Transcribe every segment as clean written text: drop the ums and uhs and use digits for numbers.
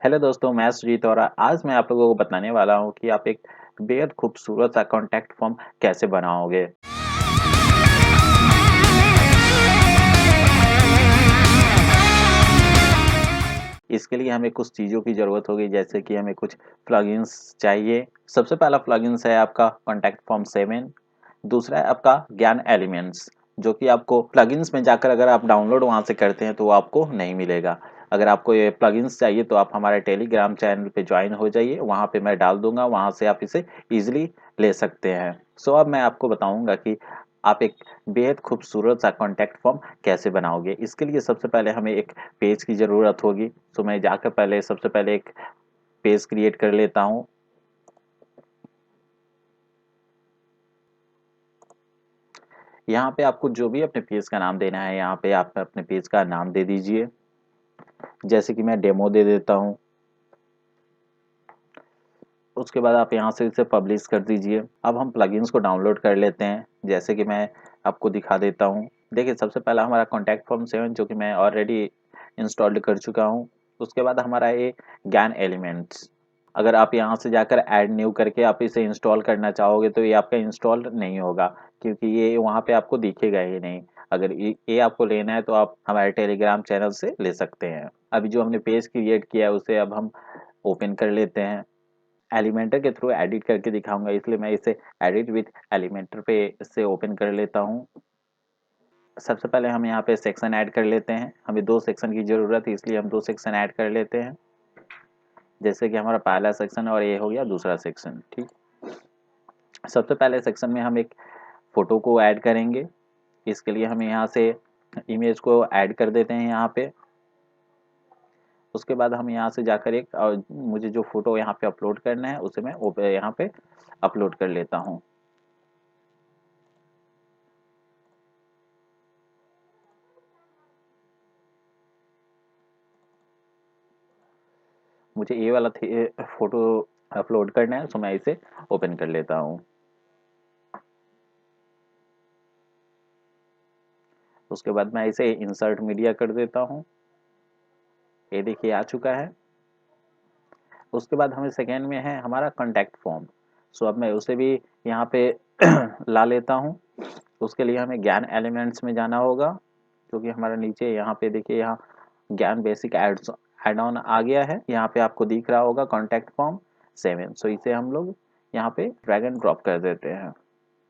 Hello दोस्तों, मैं सुजीत और आज मैं आप लोगों को बताने वाला हूँ कि आप एक बेहद खूबसूरत सा कॉन्टैक्ट फॉर्म कैसे बनाओगे। इसके लिए हमें कुछ चीज़ों की ज़रूरत होगी, जैसे कि हमें कुछ प्लगइन्स चाहिए। सबसे पहला प्लगइन्स है आपका कॉन्टैक्ट फॉर्म 7। दूसरा है आपका ज्ञान एलिमेंट्स, जो कि आपको प्लगइन्स में जाकर अगर आप डाउनलोड वहाँ से करते हैं तो वो आपको नहीं मिलेगा। अगर आपको ये प्लगइन्स चाहिए तो आप हमारे टेलीग्राम चैनल पे ज्वाइन हो जाइए, वहाँ पे मैं डाल दूंगा, वहाँ से आप इसे ईजिली ले सकते हैं। सो अब मैं आपको बताऊंगा कि आप एक बेहद खूबसूरत सा कॉन्टैक्ट फॉर्म कैसे बनाओगे। इसके लिए सबसे पहले हमें एक पेज की ज़रूरत होगी। तो मैं जाकर सबसे पहले एक पेज क्रिएट कर लेता हूँ। यहाँ पे आपको जो भी अपने पेज का नाम देना है, यहाँ पे आप अपने पेज का नाम दे दीजिए। जैसे कि मैं डेमो दे देता हूँ। उसके बाद आप यहाँ से इसे पब्लिश कर दीजिए। अब हम प्लगइन्स को डाउनलोड कर लेते हैं, जैसे कि मैं आपको दिखा देता हूँ। देखिए, सबसे पहला हमारा कॉन्टैक्ट फॉर्म 7, जो कि मैं ऑलरेडी इंस्टॉल्ड कर चुका हूँ। उसके बाद हमारा ये ज्ञान एलिमेंट्स। अगर आप यहाँ से जाकर ऐड न्यू करके आप इसे इंस्टॉल करना चाहोगे तो ये आपका इंस्टॉल नहीं होगा, क्योंकि ये वहाँ पे आपको दिखेगा ही नहीं। अगर ये आपको लेना है तो आप हमारे टेलीग्राम चैनल से ले सकते हैं। अभी जो हमने पेज क्रिएट किया है उसे अब हम ओपन कर लेते हैं। एलिमेंटर के थ्रू एडिट करके दिखाऊंगा, इसलिए मैं इसे एडिट विथ एलिमेंटर पे से ओपन कर लेता हूँ। सबसे पहले हम यहाँ पे सेक्शन ऐड कर लेते हैं। हमें 2 सेक्शन की ज़रूरत है, इसलिए हम 2 सेक्शन ऐड कर लेते हैं। जैसे कि हमारा पहला सेक्शन और ये हो गया दूसरा सेक्शन। ठीक, सबसे पहले सेक्शन में हम एक फ़ोटो को ऐड करेंगे। इसके लिए हम यहाँ से इमेज को ऐड कर देते हैं यहाँ पे। उसके बाद हम यहाँ से जाकर एक मुझे जो फ़ोटो यहाँ पे अपलोड करना है उसे मैं यहाँ पे अपलोड कर लेता हूँ। मुझे ये वाला फ़ोटो अपलोड करना है, तो मैं इसे ओपन कर लेता हूँ। उसके बाद मैं इसे इंसर्ट मीडिया कर देता हूँ। ये देखिए आ चुका है। उसके बाद हमें सेकेंड में है हमारा कॉन्टैक्ट फॉर्म। सो अब मैं उसे भी यहाँ पे ला लेता हूँ। उसके लिए हमें ज्ञान एलिमेंट्स में जाना होगा, क्योंकि हमारा नीचे यहाँ पे देखिए, यहाँ ज्ञान बेसिक एड्स एड ऑन आ गया है। यहाँ पे आपको दिख रहा होगा कॉन्टैक्ट फॉर्म 7। सो इसे हम लोग यहाँ पे ड्रैग एंड ड्रॉप कर देते हैं।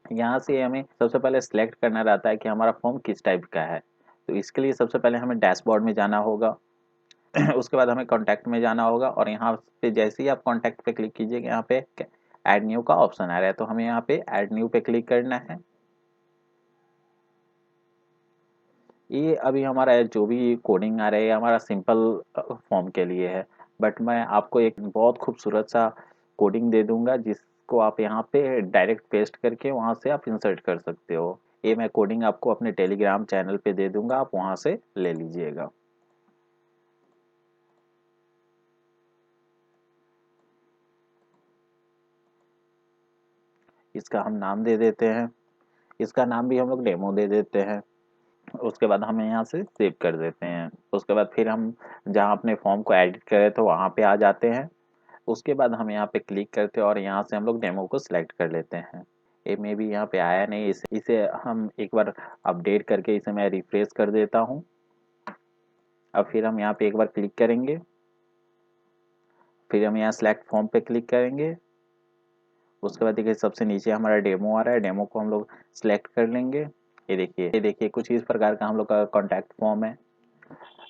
यहाँ से हमें सबसे पहले सिलेक्ट करना रहता है कि हमारा फॉर्म किस टाइप का है। तो इसके लिए सबसे पहले हमें डैशबोर्ड में जाना होगा। उसके बाद हमें कॉन्टैक्ट में जाना होगा, और यहाँ पे जैसे ही आप कॉन्टैक्ट पे क्लिक कीजिएगा, यहाँ पे ऐड न्यू का ऑप्शन आ रहा है, तो हमें यहाँ पे ऐड न्यू पे क्लिक करना है। ये अभी हमारा जो भी कोडिंग आ रहा है हमारा सिंपल फॉर्म के लिए है, बट मैं आपको एक बहुत खूबसूरत सा कोडिंग दे दूंगा, जिसको आप यहाँ पे डायरेक्ट पेस्ट करके वहाँ से आप इंसर्ट कर सकते हो। ये मैं कोडिंग आपको अपने टेलीग्राम चैनल पे दे दूंगा, आप वहाँ से ले लीजिएगा। इसका हम नाम दे देते हैं। इसका नाम भी हम लोग डेमो दे देते हैं। उसके बाद हम यहाँ से सेव कर देते हैं। उसके बाद फिर हम जहाँ अपने फॉर्म को एडिट करे तो वहाँ पे आ जाते हैं। उसके बाद हम यहाँ पे क्लिक करते हैं और यहाँ से हम लोग डेमो को सिलेक्ट कर लेते हैं। ये में भी यहाँ पे आया नहीं, इसे हम एक बार अपडेट करके इसे मैं रिफ्रेश कर देता हूँ। अब फिर हम यहाँ पे एक बार क्लिक करेंगे, फिर हम यहाँ सेलेक्ट फॉर्म पे क्लिक करेंगे। उसके बाद देखिए सबसे नीचे हमारा डेमो आ रहा है, डेमो को हम लोग सिलेक्ट कर लेंगे। ये देखिए कुछ इस प्रकार का हम लोग का कॉन्टैक्ट फॉर्म है।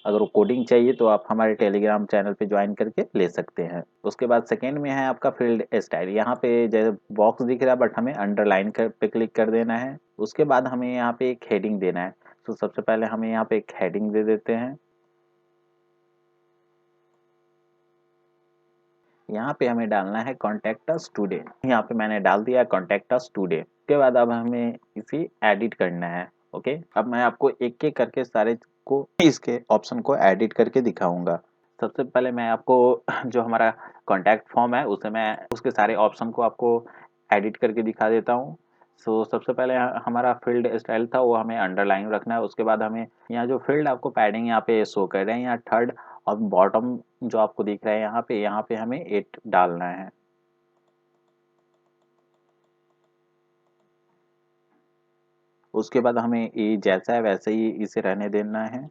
अगर वो कोडिंग चाहिए तो आप हमारे टेलीग्राम चैनल पे ज्वाइन करके ले सकते हैं। उसके बाद सेकेंड में है आपका फील्ड स्टाइल। यहाँ पे जैसे बॉक्स दिख रहा है, बट हमें अंडरलाइन पे क्लिक कर देना है। उसके बाद हमें यहाँ पे एक हेडिंग देना है। तो सबसे पहले हमें यहाँ पे एक हेडिंग दे देते हैं। यहाँ पे हमें डालना है कॉन्टैक्ट अस टुडे। यहाँ पे मैंने डाल दिया कॉन्टैक्ट अस टुडे। उसके बाद अब हमें इसे एडिट करना है। ओके, अब मैं आपको एक एक करके सारे को इसके ऑप्शन को एडिट करके दिखाऊंगा। सबसे पहले मैं आपको जो हमारा कॉन्टैक्ट फॉर्म है उसे मैं उसके सारे ऑप्शन को आपको एडिट करके दिखा देता हूँ। सो सबसे पहले हमारा फील्ड स्टाइल था वो हमें अंडरलाइन रखना है। उसके बाद हमें यहाँ जो फील्ड आपको पैडिंग यहाँ पे शो कर रहे हैं, यहाँ थर्ड और बॉटम जो आपको दिख रहा है यहाँ पे हमें 8 डालना है। उसके बाद हमें ये जैसा है वैसे ही इसे रहने देना है।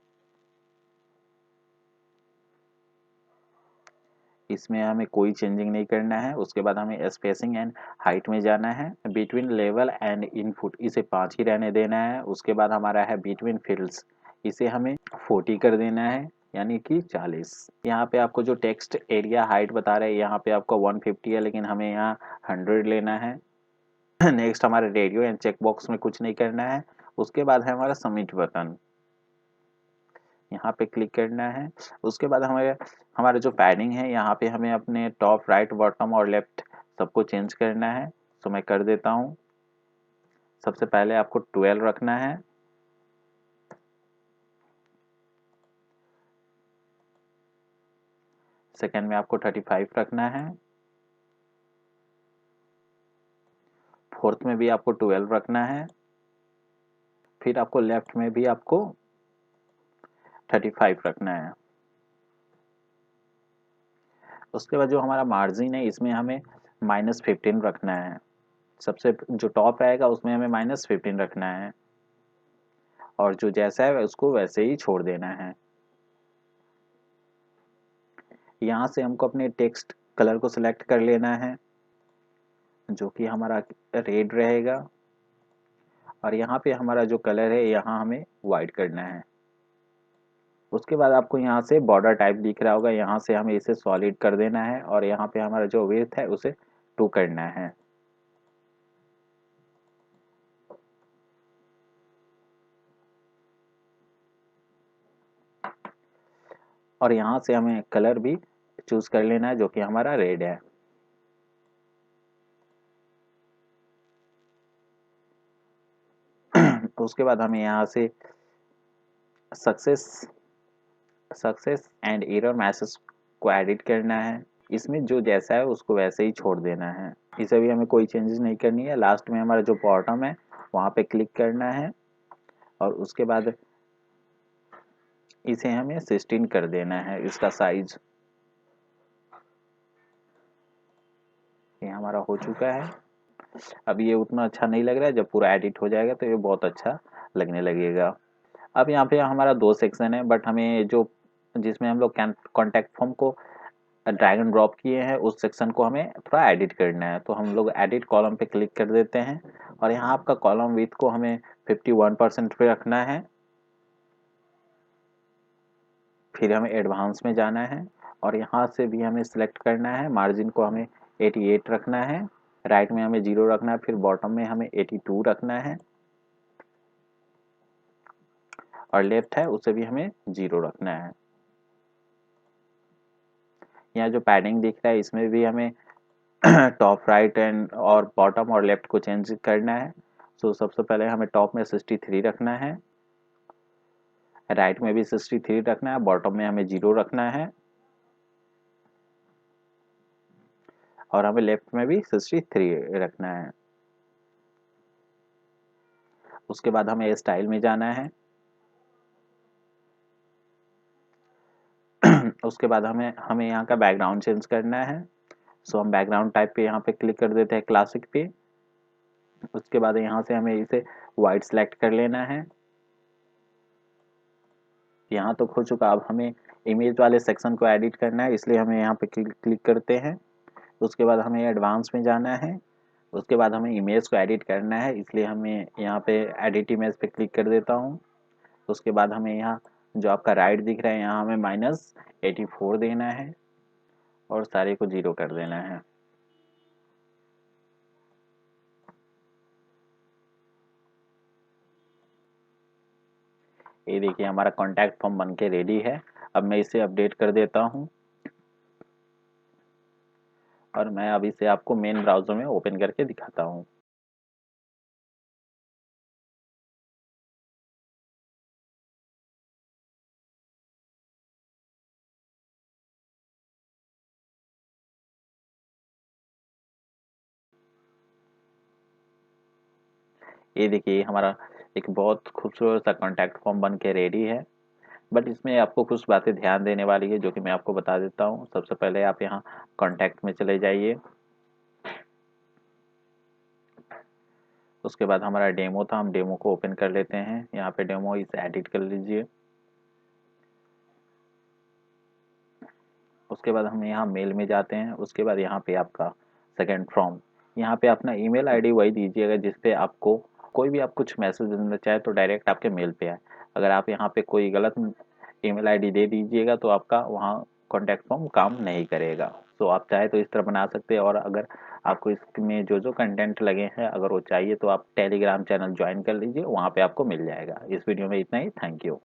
इसमें हमें कोई चेंजिंग नहीं करना है। उसके बाद हमें स्पेसिंग एंड हाइट में जाना है। बिटवीन लेवल एंड इनपुट इसे 5 ही रहने देना है। उसके बाद हमारा है बिटवीन फील्ड्स, इसे हमें 40 कर देना है, यानी कि 40। यहाँ पे आपको जो टेक्स्ट एरिया हाइट बता रहे हैं यहाँ पे आपको 150 है, लेकिन हमें यहाँ 100 लेना है। नेक्स्ट हमारे रेडियो एंड चेक बॉक्स में कुछ नहीं करना है। उसके बाद है हमारा सबमिट बटन, यहाँ पे क्लिक करना है। उसके बाद हमारे हमारा जो पैडिंग है यहाँ पे हमें अपने टॉप राइट बॉटम और लेफ्ट सबको चेंज करना है। तो मैं कर देता हूँ। सबसे पहले आपको 12 रखना है। सेकंड में आपको 35 रखना है। फोर्थ में भी आपको 12 रखना है। फिर आपको लेफ्ट में भी आपको 35 रखना है। उसके बाद जो हमारा मार्जिन है इसमें हमें -15 रखना है। सबसे जो टॉप रहेगा उसमें हमें -15 रखना है, और जो जैसा है उसको वैसे ही छोड़ देना है। यहाँ से हमको अपने टेक्स्ट कलर को सिलेक्ट कर लेना है, जो कि हमारा रेड रहेगा, और यहाँ पे हमारा जो कलर है यहाँ हमें वाइट करना है। उसके बाद आपको यहाँ से बॉर्डर टाइप दिख रहा होगा, यहाँ से हमें इसे सॉलिड कर देना है, और यहाँ पे हमारा जो विड्थ है उसे 2 करना है। और यहाँ से हमें कलर भी चूज कर लेना है, जो कि हमारा रेड है। उसके बाद हमें यहाँ से success success and error message को एडिट करना है। इसमें जो जैसा है उसको वैसे ही छोड़ देना है, इसे भी हमें कोई चेंजेस नहीं करनी है। लास्ट में हमारा जो बॉटम है वहाँ पे क्लिक करना है, और उसके बाद इसे हमें 16 कर देना है इसका साइज। ये हमारा हो चुका है। अब ये उतना अच्छा नहीं लग रहा है, जब पूरा एडिट हो जाएगा तो ये बहुत अच्छा लगने लगेगा। अब यहाँ पे हमारा 2 सेक्शन है, बट हमें जो जिसमें हम लोग कॉन्टैक्ट फॉर्म को ड्रैग एंड ड्रॉप किए हैं उस सेक्शन को हमें थोड़ा एडिट करना है। तो हम लोग एडिट कॉलम पे क्लिक कर देते हैं, और यहाँ आपका कॉलम विड्थ को हमें 51% पे रखना है। फिर हमें एडवांस में जाना है, और यहाँ से भी हमें सिलेक्ट करना है। मार्जिन को हमें 88 रखना है, राइट में हमें 0 रखना है, फिर बॉटम में हमें 82 रखना है, और लेफ्ट है उसे भी हमें 0 रखना है। यहाँ जो पैडिंग दिख रहा है इसमें भी हमें टॉप राइट एंड और बॉटम और लेफ्ट को चेंज करना है। सो सबसे पहले हमें टॉप में 63 रखना है, राइट में भी 63 रखना है, बॉटम में हमें 0 रखना है, और हमें लेफ्ट में भी 63 रखना है। उसके बाद हमें स्टाइल में जाना है। उसके बाद हमें हमें यहाँ का बैकग्राउंड चेंज करना है। सो हम बैकग्राउंड टाइप पे यहाँ पे क्लिक कर देते हैं, क्लासिक पे। उसके बाद यहाँ से हमें इसे वाइट सेलेक्ट कर लेना है। यहाँ तो हो चुका। अब हमें इमेज वाले सेक्शन को एडिट करना है, इसलिए हमें यहाँ पे क्लिक करते हैं। उसके बाद हमें एडवांस में जाना है। उसके बाद हमें इमेज को एडिट करना है, इसलिए हमें यहाँ पे एडिट इमेज पे क्लिक कर देता हूँ। उसके बाद हमें यहाँ जो आपका राइट दिख रहा है यहाँ हमें -84 देना है, और सारे को 0 कर देना है। ये देखिए हमारा कॉन्टैक्ट फॉर्म बन के रेडी है। अब मैं इसे अपडेट कर देता हूँ, और मैं अब इसे आपको मेन ब्राउजर में ओपन करके दिखाता हूँ। ये देखिए हमारा एक बहुत खूबसूरत सा कॉन्टैक्ट फॉर्म बन के रेडी है। बट इसमें आपको कुछ बातें ध्यान देने वाली है जो कि मैं आपको बता देता हूँ। सबसे पहले आप यहाँ कॉन्टैक्ट में चले जाइए। उसके बाद हमारा डेमो था, हम डेमो को ओपन कर लेते हैं। यहाँ पे डेमो इसे एडिट कर लीजिए। उसके बाद हम यहाँ मेल में जाते हैं। उसके बाद यहाँ पे आपका सेकंड फॉर्म, यहाँ पे अपना ईमेल आईडी वही दीजिएगा जिस पे आपको कोई भी आप कुछ मैसेज देना चाहे तो डायरेक्ट आपके मेल पे आए। अगर आप यहाँ पे कोई गलत ईमेल आईडी दे दीजिएगा तो आपका वहाँ कॉन्टैक्ट फॉर्म काम नहीं करेगा। तो आप चाहे तो इस तरह बना सकते हैं। और अगर आपको इसमें जो जो कंटेंट लगे हैं अगर वो चाहिए तो आप टेलीग्राम चैनल ज्वाइन कर लीजिए, वहाँ पे आपको मिल जाएगा। इस वीडियो में इतना ही। Thank you.